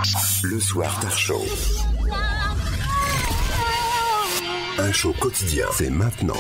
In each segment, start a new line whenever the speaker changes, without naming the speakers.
Le Soir Tar Show. Un show quotidien, c'est maintenant.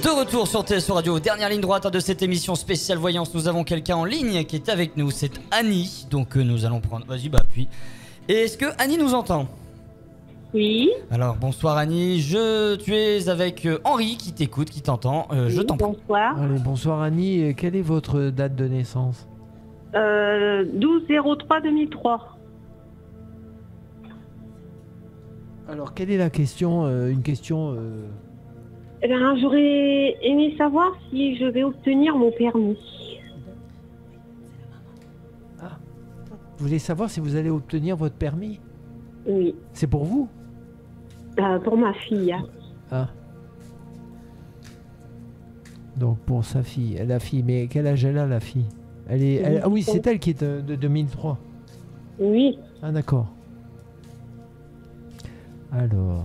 De retour sur TSO Radio, dernière ligne droite de cette émission spéciale voyance. Nous avons quelqu'un en ligne qui est avec nous, c'est Annie. Donc nous allons prendre... Vas-y, bah appuie. Et est-ce que Annie nous entend ?
Oui.
Alors bonsoir Annie, tu es avec Henri qui t'écoute, qui t'entend. Je t'en prie.
Bonsoir.
Allez, bonsoir Annie, quelle est votre date de naissance ?
12-03-2003.
Alors quelle est la question Une question...
Eh bien, j'aurais aimé savoir si je vais obtenir mon permis.
Ah, vous voulez savoir si vous allez obtenir votre permis ?
Oui.
C'est pour vous ?
Pour ma fille.
Ah. Donc pour sa fille, la fille, mais quel âge elle a la fille ? Ah oui, c'est elle qui est de 2003.
Oui.
Ah d'accord. Alors...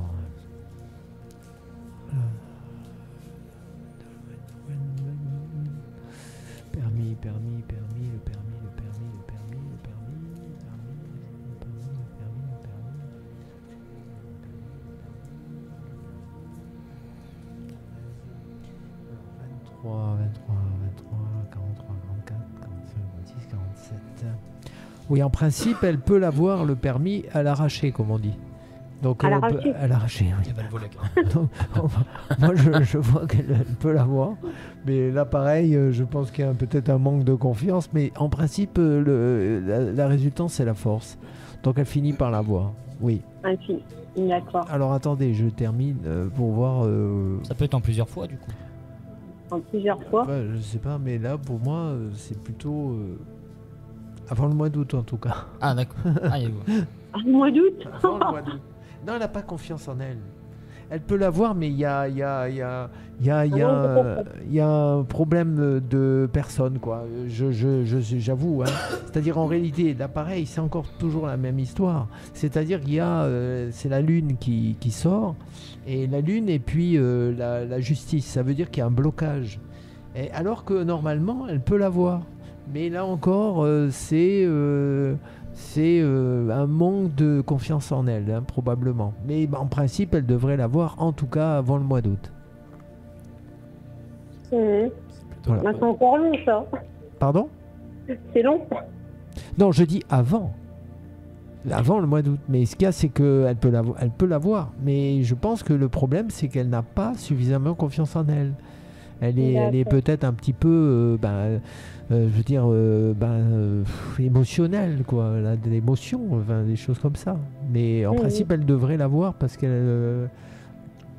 Permis, le permis. Alors, 23, 43, 44, 45, 46, 47. Oui, en principe, elle peut l'avoir, le permis, à l'arraché, comme on dit. Donc,
à l'arraché.
À l'arraché, oui.
Il y a pas le volet.
Donc, moi, je vois qu'elle peut l'avoir. Mais là, pareil, je pense qu'il y a peut-être un manque de confiance. Mais en principe, la résultante, c'est la force. Donc, elle finit par l'avoir. Oui.
Ainsi. D'accord.
Alors, attendez, je termine pour voir...
Ça peut être en plusieurs fois du coup.
En plusieurs fois.
Ouais, je sais pas, mais là, pour moi, c'est plutôt... avant le mois d'août, en tout cas.
Ah d'accord. Ah,
Le mois d'août.
Avant le mois d'août. Non, elle n'a pas confiance en elle. Elle peut l'avoir, mais il y a un problème de personne, quoi. J'avoue. Hein. C'est-à-dire, en réalité, l'appareil, c'est encore toujours la même histoire. C'est-à-dire qu'il y a... c'est la Lune qui sort, et la Lune, et puis la justice. Ça veut dire qu'il y a un blocage. Et alors que, normalement, elle peut l'avoir. Mais là encore, c'est un manque de confiance en elle, hein, probablement. Mais en principe, elle devrait l'avoir, en tout cas, avant le mois d'août.
Voilà. C'est encore long, ça.
Pardon ?
C'est long.
Non, je dis avant. Avant le mois d'août. Mais ce qu'il y a, c'est qu'elle peut l'avoir. Mais je pense que le problème, c'est qu'elle n'a pas suffisamment confiance en elle. Elle est peut-être un petit peu, émotionnelle, quoi. Elle a de l'émotion, enfin, des choses comme ça. Mais en principe, elle devrait l'avoir parce qu'elle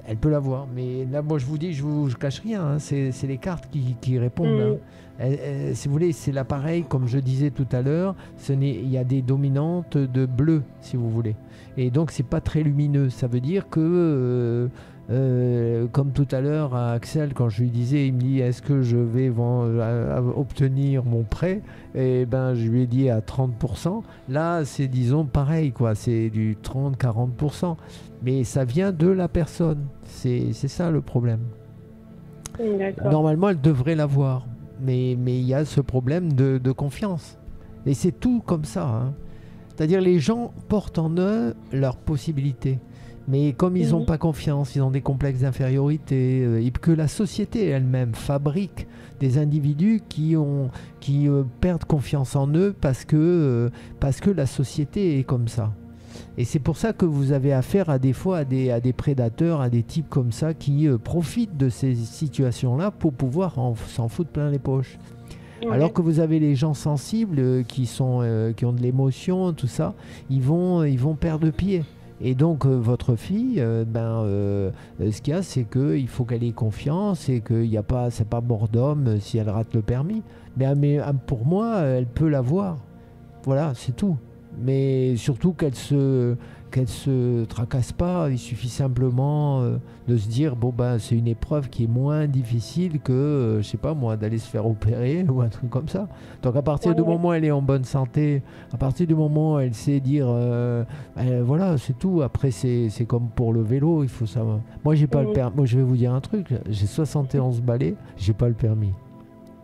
elle peut l'avoir. Mais là, moi, je vous dis, je cache rien. Hein. C'est les cartes qui répondent. Hein. Si vous voulez, c'est l'appareil, comme je disais tout à l'heure. Il y a des dominantes de bleu, si vous voulez. Et donc, c'est pas très lumineux. Ça veut dire que... comme tout à l'heure à Axel, quand je lui disais, il me dit est-ce que je vais obtenir mon prêt, et ben je lui ai dit à 30%. Là c'est disons pareil, quoi, c'est du 30-40%, mais ça vient de la personne, c'est ça le problème. Normalement elle devrait l'avoir, mais il y a ce problème de confiance, et c'est tout comme ça, hein. C'est-à-dire les gens portent en eux leurs possibilités. Mais comme ils n'ont pas confiance, ils ont des complexes d'infériorité, et que la société elle-même fabrique des individus qui perdent confiance en eux parce que la société est comme ça. Et c'est pour ça que vous avez affaire à des fois à des prédateurs, à des types comme ça qui profitent de ces situations-là pour pouvoir s'en foutre plein les poches. Alors que vous avez les gens sensibles qui ont de l'émotion, tout ça, ils vont perdre pied. Et donc votre fille, ce qu'il y a, c'est qu'il faut qu'elle ait confiance et que c'est pas mort d'homme si elle rate le permis. Mais pour moi, elle peut l'avoir. Voilà, c'est tout. Mais surtout qu'elle se tracasse pas. Il suffit simplement de se dire c'est une épreuve qui est moins difficile que je sais pas moi, d'aller se faire opérer ou un truc comme ça. Donc à partir du moment où elle est en bonne santé, à partir du moment où elle sait dire voilà, c'est tout. Après c'est comme pour le vélo, il faut savoir. Moi j'ai pas le permis. Moi je vais vous dire un truc, j'ai 71 balais, j'ai pas le permis.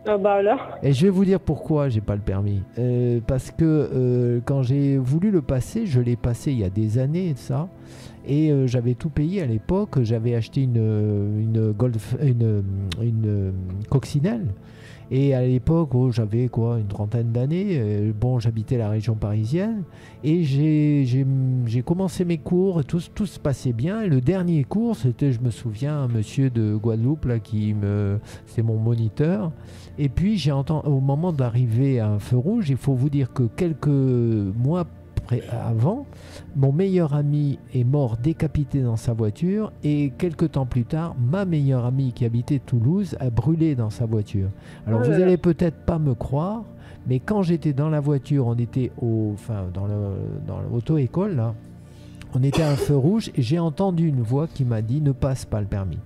Ah bah alors.
Et je vais vous dire pourquoi j'ai pas le permis. Parce que quand j'ai voulu le passer, je l'ai passé il y a des années de ça. Et j'avais tout payé à l'époque. J'avais acheté une coccinelle. Et à l'époque, j'avais quoi, une trentaine d'années. Bon, j'habitais la région parisienne. Et j'ai commencé mes cours. Tout se passait bien. Et le dernier cours, c'était, je me souviens, un monsieur de Guadeloupe là, c'est mon moniteur. Et puis, au moment d'arriver à un feu rouge, il faut vous dire que quelques mois avant, mon meilleur ami est mort décapité dans sa voiture et quelques temps plus tard, ma meilleure amie qui habitait Toulouse a brûlé dans sa voiture. Alors vous allez peut-être pas me croire, mais quand j'étais dans la voiture, on était dans l'auto-école là, on était à un feu rouge et j'ai entendu une voix qui m'a dit ne passe pas le permis.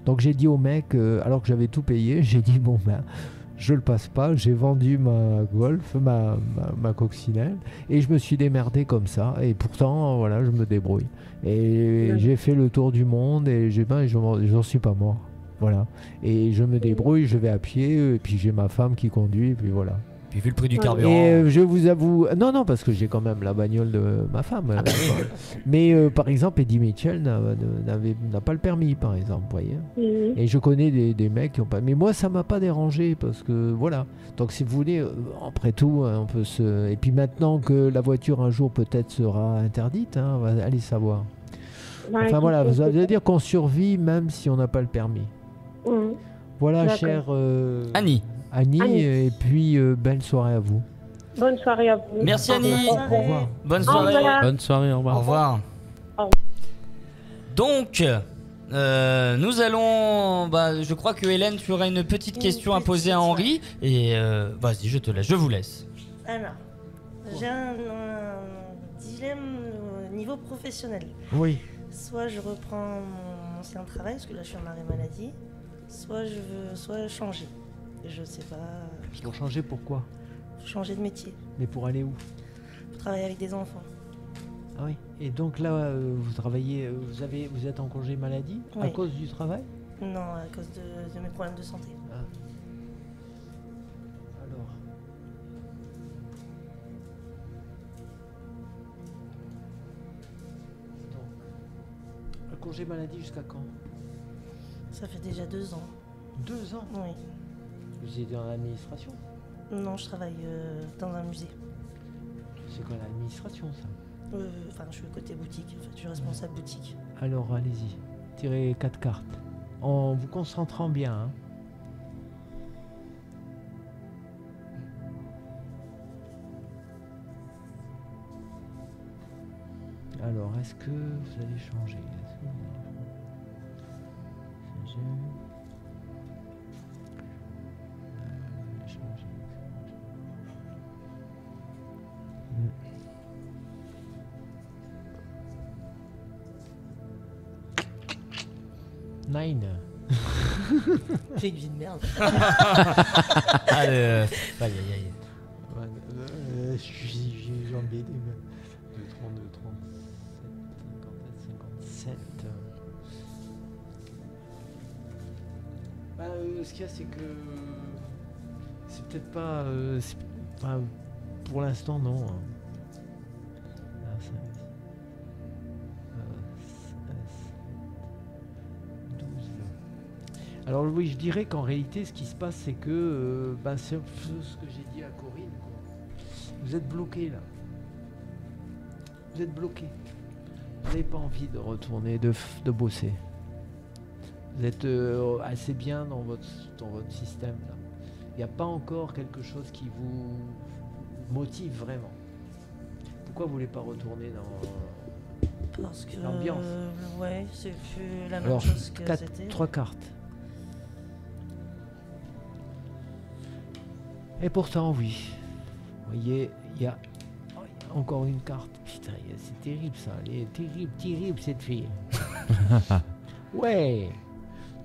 Donc j'ai dit au mec, alors que j'avais tout payé, j'ai dit bon ben je le passe pas, j'ai vendu ma Golf, ma coccinelle, et je me suis démerdé comme ça. Et pourtant, voilà, je me débrouille. Et j'ai fait le tour du monde et j'en suis pas mort. Voilà. Et je me débrouille, je vais à pied, et puis j'ai ma femme qui conduit, et puis voilà.
Puis vu le prix du carburant.
Et je vous avoue, non, parce que j'ai quand même la bagnole de ma femme. Mais par exemple, Eddie Mitchell n'a pas le permis, par exemple, vous voyez. Et je connais des mecs qui n'ont pas. Mais moi, ça m'a pas dérangé parce que voilà. Donc, si vous voulez, après tout, on peut se. Et puis maintenant que la voiture un jour peut-être sera interdite, on va aller savoir. Enfin voilà, vous allez dire qu'on survit même si on n'a pas le permis. Voilà, chère
Annie,
et puis belle soirée à vous.
Bonne soirée à vous.
Merci Annie.
Au revoir.
Bonne soirée.
Bonne soirée, au revoir.
Au revoir.
Au revoir.
Donc, nous allons. Je crois que Hélène, tu auras une petite question à poser à Henri. Et vas-y, je te laisse. Je vous laisse.
Alors, j'ai un dilemme au niveau professionnel.
Oui.
Soit je reprends mon ancien travail, parce que là je suis en arrêt maladie, soit je veux changer. Je sais pas.
Pour changer, pourquoi?
Changer de métier.
Mais pour aller où?
Pour travailler avec des enfants.
Ah oui. Et donc là, vous travaillez, vous êtes en congé maladie à
Oui.
cause du travail?
Non, à cause de mes problèmes de santé.
Ah. Alors. Donc, un congé maladie jusqu'à quand?
Ça fait déjà 2 ans.
2 ans?
Oui.
Vous êtes dans l'administration?
Non, je travaille dans un musée.
C'est quoi l'administration, ça?
Enfin, je suis côté boutique. En fait, je suis responsable boutique.
Alors, allez-y. Tirez 4 cartes. En vous concentrant bien, hein. Alors, est-ce que vous allez changer? Est-ce que vous allez changer? Nine.
J'ai une vie de merde.
Allez, aïe.
Je suis embêté. 2, 32, 37, 57. Ce qu'il y a, c'est que c'est peut-être pas. Pour l'instant, non. Là, ça- 12. Alors oui, je dirais qu'en réalité, ce qui se passe, c'est que c'est ce que j'ai dit à Corinne, quoi. Vous êtes bloqué là. Vous êtes bloqué. Vous n'avez pas envie de retourner, de bosser. Vous êtes assez bien dans votre système là. Il n'y a pas encore quelque chose qui vous motive vraiment. Pourquoi vous voulez pas retourner dans
Parce que
l'ambiance?
Ouais, c'est plus la même
Alors,
chose que c'était.
3 cartes. Et pourtant, oui. Vous voyez, il y a encore une carte. Putain, c'est terrible ça. Elle est terrible cette fille. Ouais.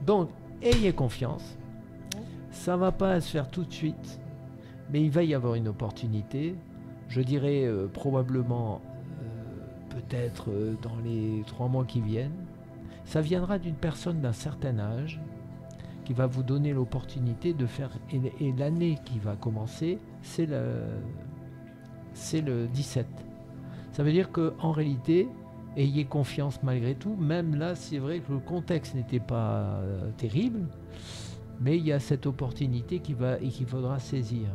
Donc, ayez confiance. Ça va pas se faire tout de suite. Mais il va y avoir une opportunité. Je dirais probablement, peut-être dans les 3 mois qui viennent. Ça viendra d'une personne d'un certain âge qui va vous donner l'opportunité de faire. Et l'année qui va commencer, c'est le 17. Ça veut dire qu'en réalité, ayez confiance malgré tout. Même là, c'est vrai que le contexte n'était pas terrible, mais il y a cette opportunité qu'il faudra saisir.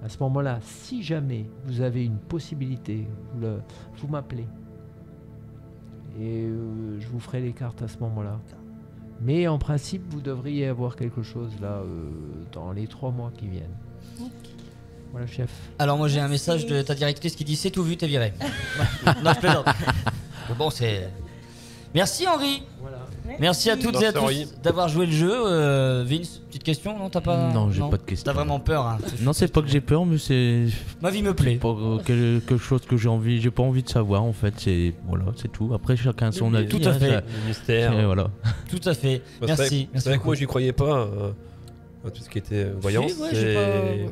À ce moment-là, si jamais vous avez une possibilité, vous m'appelez. Et je vous ferai les cartes à ce moment-là. Mais en principe, vous devriez avoir quelque chose là dans les 3 mois qui viennent. Voilà, chef.
Alors moi j'ai un message de ta directrice qui dit c'est tout vu, t'es viré. Non, je plaisante. Bon, c'est... Merci Henri.
Voilà.
Merci à toutes et à tous d'avoir joué le jeu. Vince, petite question, non t'as pas...
Non, j'ai pas de question.
T'as vraiment peur hein.
Non, c'est pas que j'ai peur, mais c'est
Ma vie me plaît.
pas quelque chose que j'ai pas envie de savoir en fait. C'est voilà, c'est tout. Après chacun son avis.
Tout à fait.
Le mystère.
Voilà.
Tout à fait.
Bah,
Merci.
C'est vrai que moi j'y croyais pas à tout ce qui était voyance.
Si, ouais, j'ai pas-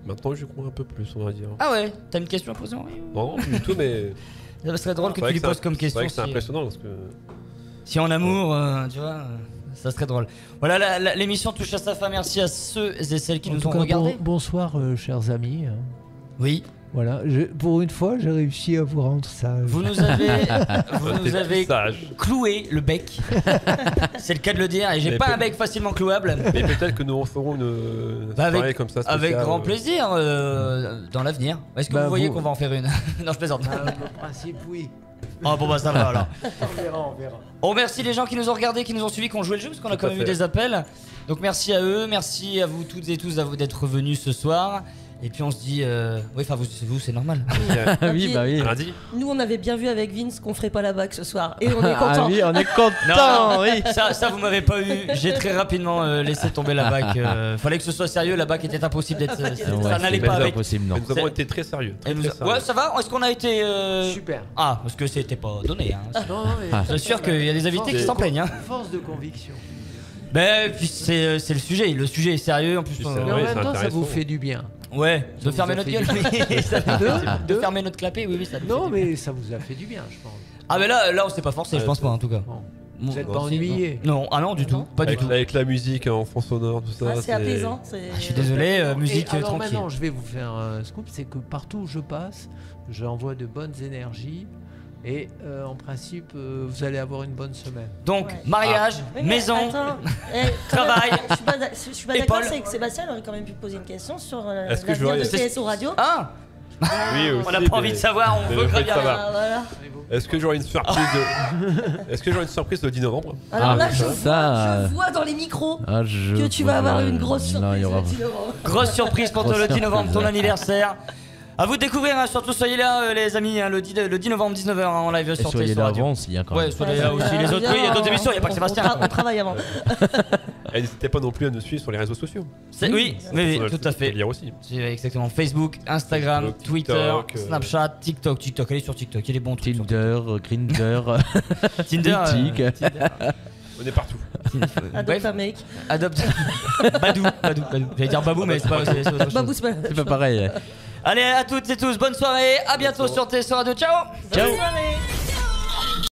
Maintenant j'y crois un peu plus, on va dire.
Ah ouais, t'as une question à poser Henri?
Non, plus du tout, mais.
Ça serait drôle que
C'est
tu
vrai
lui
que
poses comme
c'est
question.
vrai que c'est
si-
impressionnant parce que.
Si en amour, tu vois, ça serait drôle. Voilà, l'émission touche à sa fin. Merci à ceux et celles qui
En
nous
tout
ont
cas,
regardés.
bonsoir, chers amis.
Oui,
Voilà, pour une fois, j'ai réussi à vous rendre sage.
vous nous avez
Sage.
cloué le bec. C'est le cas de le dire. Et j'ai
Mais
pas
peut-
un bec facilement clouable.
Mais peut-être que nous en ferons une
Bah,
soirée comme ça.
Avec
spéciale,
grand plaisir dans l'avenir. Est-ce que
Bah,
vous voyez
vous-
qu'on va en faire une? Non, je plaisante.
Le principe, oui.
Ah bon, bah ça va alors.
On verra.
On remercie les gens qui nous ont regardés, qui nous ont suivis, qui ont joué le jeu, parce qu'on a
Tout
quand
à
même eu
fait.
des appels. Donc merci à eux, merci à vous toutes et tous d'être venus ce soir. Et puis on se dit, oui, enfin vous c'est normal.
Oui, bah oui.
Lundi.
Nous, on avait bien vu avec Vince qu'on ferait pas la bague ce soir. Et on est
Ah
content.
oui, on est content.
Non,
Oui.
Ça vous m'avez pas eu. J'ai très rapidement laissé tomber la bac. Fallait que ce soit sérieux, la bac était impossible d'être.
Ouais,
Ça n'allait
c'est
pas avec.
impossible, non.
Mais nous avons
C'est-
été très sérieux.
Elle nous a-
très sérieux.
Ouais, ça va. Est-ce qu'on a été
Super.
Ah, parce que c'était pas donné. Hein.
Non,
Je suis sûr qu'il y a des invités qui s'en plaignent. Hein.
Force de conviction.
Ben, puis c'est le sujet. Le sujet est sérieux. En plus,
Puis
on-
c'est
Mais en
vrai,
même
c'est
temps, ça
intéressant.
vous fait du bien.
Ouais, de
vous
fermer
a
notre
fait
gueule.
du
Oui, ça fait plaisir. De
De-
fermer notre clapet, oui, ça nous fait
Non,
du bien.
mais ça vous a fait du bien, je pense.
Ah, mais là, on s'est pas forcé, je pense pas en tout cas.
Bon.
Bon,
Vous n'êtes
non,
pas
si,
ennuyé.
Non, ah non, du tout, pas du
Avec,
tout.
avec la musique en fond sonore, tout ça.
Ah, c'est apaisant.
Je suis désolé, musique
Et alors
tranquille.
maintenant, je vais vous faire un scoop, c'est que partout où je passe, j'envoie de bonnes énergies et en principe, vous allez avoir une bonne semaine.
Donc,
Ouais.
mariage,
Oui, mais
maison,
attends,
travail.
Je suis pas
Et
d'accord,
Paul.
c'est que Sébastien aurait quand même pu poser une question sur
Est-ce que je
l'avenir de
l'aurais-
TSO Radio.
Ah,
Oui, aussi,
on n'a pas envie de savoir, on
mais
veut
le fait de
gravir.
savoir.
Ah, voilà.
Est-ce que j'aurai une surprise Est-ce que j'aurai une surprise le 10 novembre
Alors là,
ça,
je vois dans les micros
Ah,
que tu vas avoir une grosse
Là, il
surprise
y aura-
le 10 novembre.
Grosse surprise pour toi le 10 novembre, ton anniversaire. À vous de découvrir, hein, surtout soyez là les amis, hein, le 10 novembre 19h en live
Et
sur
soyez
TSO
là
Radio.
avant aussi, hein, quand
Ouais,
même.
soyez là aussi. Les autres, oui, il y a d'autres émissions, il n'y a pas que Sébastien.
On travaille avant.
Et n'hésitez pas non plus à nous suivre sur les réseaux sociaux.
Oui, oui, tout à
Faut
fait.
le dire aussi.
C'est exactement Facebook, Instagram,
Facebook,
Twitter,
TikTok,
Snapchat, TikTok. Allez sur TikTok, il y a des bons trucs. sur
Tinder, Grindr,
Tinder,
Tinder.
On est partout.
Adopte
Bref,
un mec.
adopte. Badou. J'allais dire Babou, mais c'est pas c'est autre chose.
Babou, c'est pas la
C'est
même
pas pareil.
Allez, à toutes et tous, bonne soirée, à bientôt sur TSO Radio, ciao.
chose. Bonne soirée.